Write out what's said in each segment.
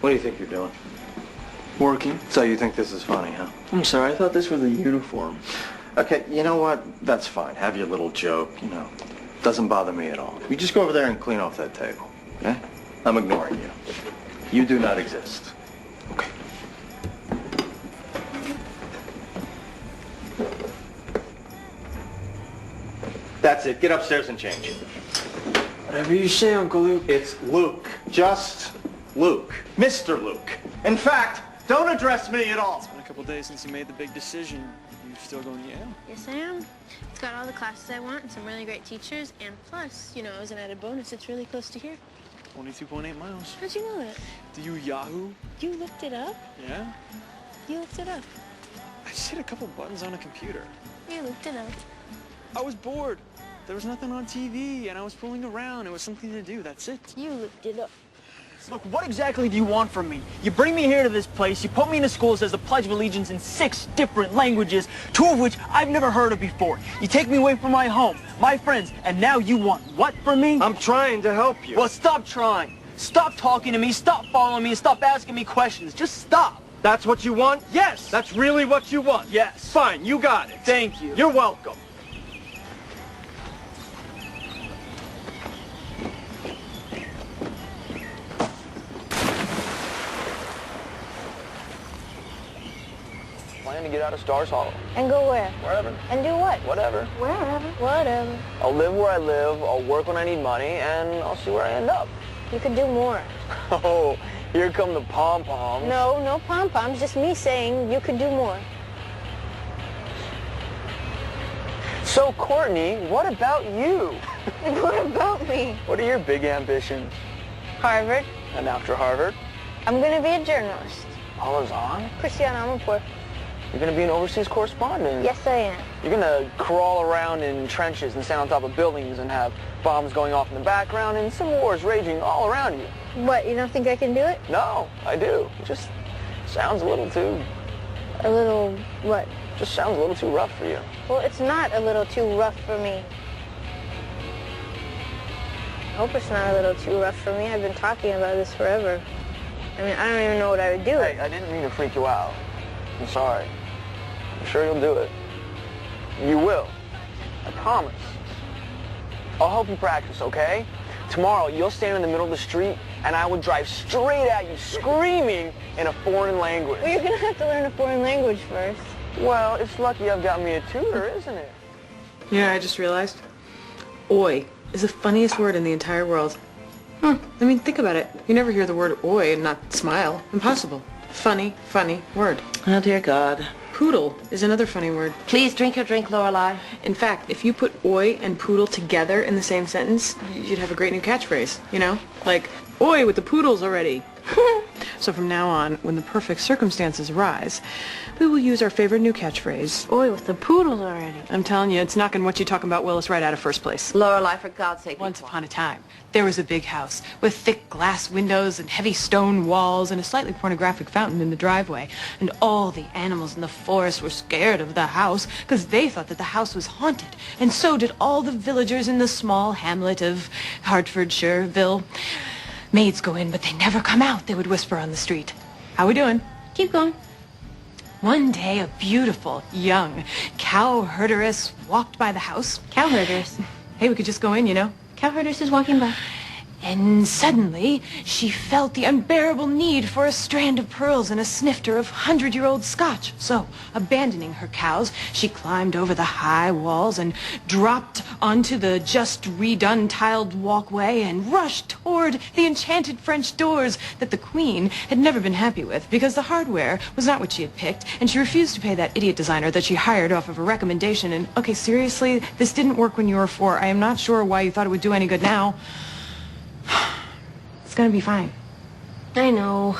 What do you think you're doing? Working. So you think this is funny, huh? I'm sorry, I thought this was a uniform. Okay, you know what? That's fine. Have your little joke, you know. Doesn't bother me at all. You just go over there and clean off that table, okay? I'm ignoring you. You do not exist. Okay. That's it. Get upstairs and change. Whatever you say, Uncle Luke. It's Luke. Just Luke. Mr. Luke. In fact, don't address me at all. It's been a couple days since you made the big decision. You still going to Yale? Yes, I am. It's got all the classes I want and some really great teachers. And plus, you know, as an added bonus, it's really close to here. 22.8 miles. How'd you know that? Do you Yahoo? You looked it up? Yeah. You looked it up? I just hit a couple buttons on a computer. You looked it up. I was bored. There was nothing on TV, and I was fooling around. It was something to do. That's it. You looked it up. Look, what exactly do you want from me? You bring me here to this place, you put me in a school that says the Pledge of Allegiance in 6 different languages, 2 of which I've never heard of before. You take me away from my home, my friends, and now you want what from me? I'm trying to help you. Well, stop trying. Stop talking to me, stop following me, and stop asking me questions. Just stop. That's what you want? Yes. That's really what you want? Yes. Fine, you got it. Thank you. You're welcome. Plan to get out of Stars Hollow. And go where? Wherever. And do what? Whatever. Wherever. Whatever. I'll live where I live, I'll work when I need money, and I'll see where I end up. You could do more. Oh, here come the pom-poms. No, no pom-poms. Just me saying you could do more. So, Courtney, what about you? What about me? What are your big ambitions? Harvard. And after Harvard? I'm going to be a journalist. All is on? Cristiano Amanpour. You're going to be an overseas correspondent. Yes, I am. You're going to crawl around in trenches and stand on top of buildings and have bombs going off in the background and civil wars raging all around you. What, you don't think I can do it? No, I do. It just sounds a little too... A little what? Just sounds a little too rough for you. Well, it's not a little too rough for me. I hope it's not a little too rough for me. I've been talking about this forever. I mean, I don't even know what I would do. Hey, I didn't mean to freak you out. I'm sorry. I'm sure you'll do it. You will. I promise. I'll help you practice, okay? Tomorrow, you'll stand in the middle of the street, and I will drive straight at you, screaming in a foreign language. Well, you're going to have to learn a foreign language first. Well, it's lucky I've got me a tutor, isn't it? Yeah, I just realized. Oi is the funniest word in the entire world. I mean, think about it. You never hear the word oi and not smile. Impossible. Funny, funny word. Oh, dear God. Poodle is another funny word. Please drink your drink, Lorelei. In fact, if you put oi and poodle together in the same sentence, you'd have a great new catchphrase, you know? Like, oi with the poodles already. So from now on, when the perfect circumstances arise, we will use our favorite new catchphrase. Oi, with the poodles already. I'm telling you, it's knocking what you talking about Willis right out of first place. Lorelei, for God's sake. Once upon a time, there was a big house with thick glass windows and heavy stone walls and a slightly pornographic fountain in the driveway. And all the animals in the forest were scared of the house because they thought that the house was haunted. And so did all the villagers in the small hamlet of Hertfordshireville. Maids go in, but they never come out, they would whisper on the street. How we doing? Keep going. One day, a beautiful, young cow herderess walked by the house. Cow herders. Hey, we could just go in, you know. Cow herders is walking by. And suddenly, she felt the unbearable need for a strand of pearls and a snifter of 100-year-old scotch. So, abandoning her cows, she climbed over the high walls and dropped onto the just redone tiled walkway and rushed toward the enchanted French doors that the Queen had never been happy with because the hardware was not what she had picked, and she refused to pay that idiot designer that she hired off of a recommendation. And, okay, seriously, this didn't work when you were 4. I am not sure why you thought it would do any good now. It's gonna be fine. I know.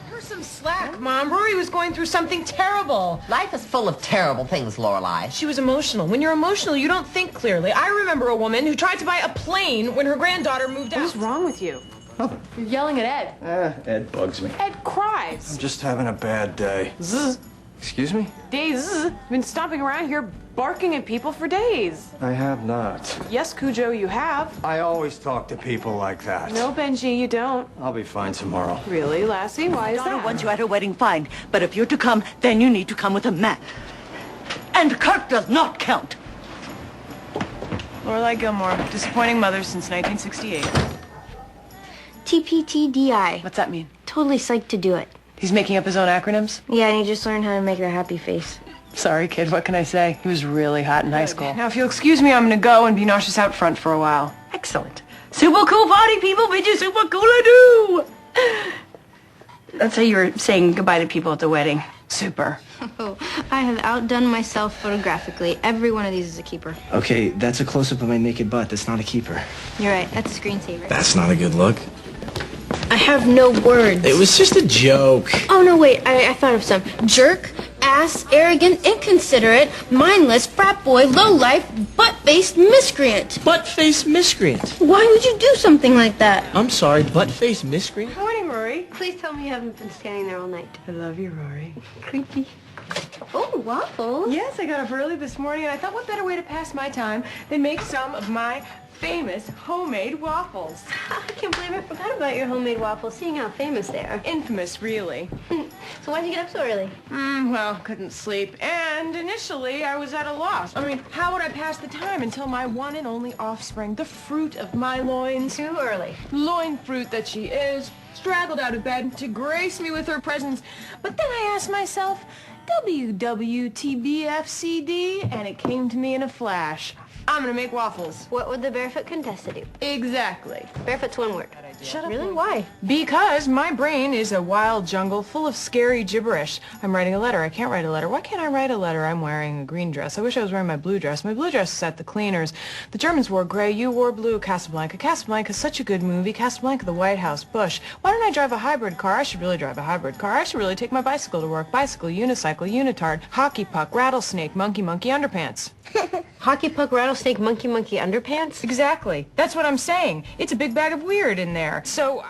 Her some slack, Mom. Rory was going through something terrible. Life is full of terrible things, Lorelei. She was emotional. When you're emotional, you don't think clearly. I remember a woman who tried to buy a plane when her granddaughter moved out. What is wrong with you? You're yelling at Ed. Ed bugs me. Ed cries. I'm just having a bad day. Zzz. Excuse me? Days. I've been stomping around here barking at people for days. I have not. Yes, Cujo, you have. I always talk to people like that. No, Benji, you don't. I'll be fine tomorrow. Really, Lassie? Why is Donna that? wants you at her wedding, fine. But if you're to come, then you need to come with a man. And Kirk does not count. Lorelai Gilmore, disappointing mother since 1968. TPTDI. What's that mean? Totally psyched to do it. He's making up his own acronyms? Yeah, and he just learned how to make the happy face. Sorry, kid, what can I say? He was really hot in high school. Now, if you'll excuse me, I'm gonna go and be nauseous out front for a while. Excellent. Super cool party, people. Bid you super cool I do. That's how you were saying goodbye to people at the wedding. Super. Oh, I have outdone myself photographically. Every one of these is a keeper. Okay, that's a close-up of my naked butt. That's not a keeper. You're right. That's a screensaver. That's not a good look. I have no words. It was just a joke. Oh, no, wait. I thought of some. Jerk, ass, arrogant, inconsiderate, mindless, frat boy, lowlife, butt-faced miscreant. Butt-faced miscreant. Why would you do something like that? I'm sorry, butt-faced miscreant? Morning, Rory. Please tell me you haven't been standing there all night. I love you, Rory. Creepy. Oh, waffles. Yes, I got up early this morning, and I thought what better way to pass my time than make some of my famous homemade waffles. I can't believe I forgot about your homemade waffles, seeing how famous they are. Infamous, really. So why'd you get up so early? Well, couldn't sleep. And initially, I was at a loss. I mean, how would I pass the time until my one and only offspring, the fruit of my loins, Too early. loin fruit that she is, straggled out of bed to grace me with her presence. But then I asked myself, WWTBFCD, and it came to me in a flash. I'm gonna make waffles. What would the barefoot Contessa do? Exactly. Barefoot's one word. Shut up. Really? Why? Because my brain is a wild jungle full of scary gibberish. I'm writing a letter. I can't write a letter. Why can't I write a letter? I'm wearing a green dress. I wish I was wearing my blue dress. My blue dress is at the cleaners. The Germans wore gray. You wore blue. Casablanca. Casablanca is such a good movie. Casablanca, the White House, Bush. Why don't I drive a hybrid car? I should really drive a hybrid car. I should really take my bicycle to work. Bicycle, unicycle, unitard, hockey puck, rattlesnake, monkey, monkey, underpants. Hockey puck, rattlesnake, monkey, monkey, underpants? Exactly. That's what I'm saying. It's a big bag of weird in there. So